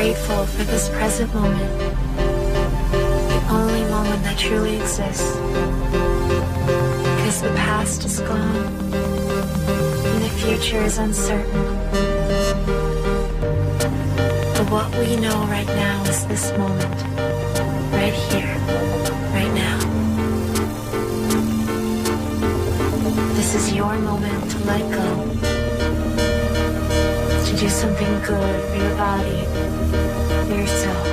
grateful for this present moment, the only moment that truly exists. Because the past is gone, and the future is uncertain. But what we know right now is this moment, right here, right now. This is your moment to let go, to do something good for your body, for yourself.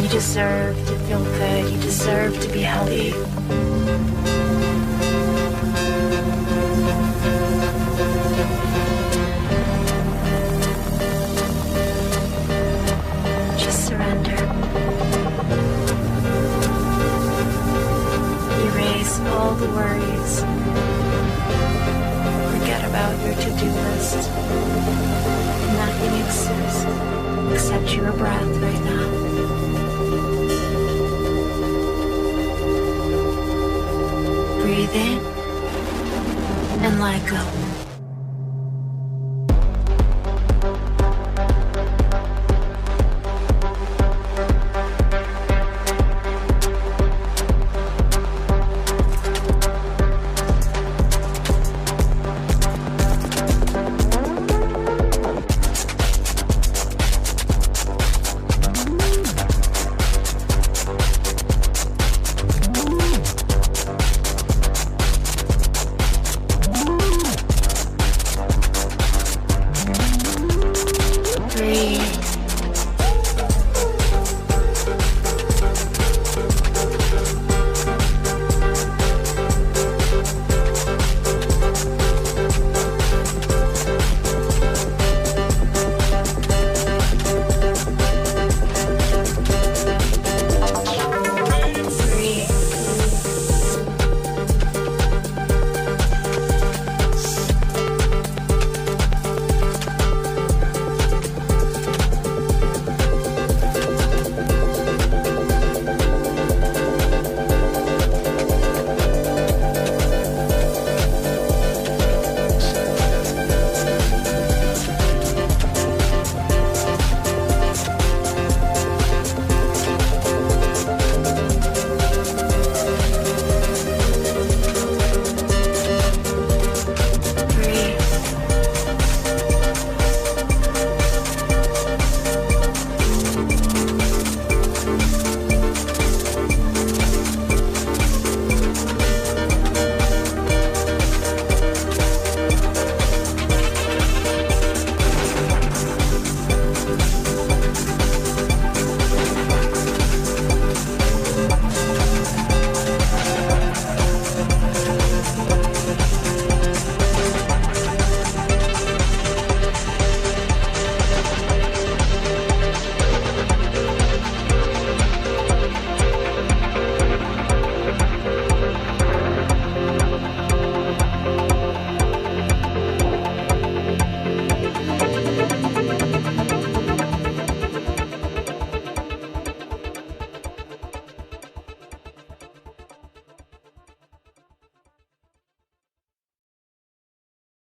You deserve to feel good, you deserve to be healthy. Just surrender. Erase all the worries. Forget about your to-do list. Nothing exists except your breath right now. Breathe in and let go.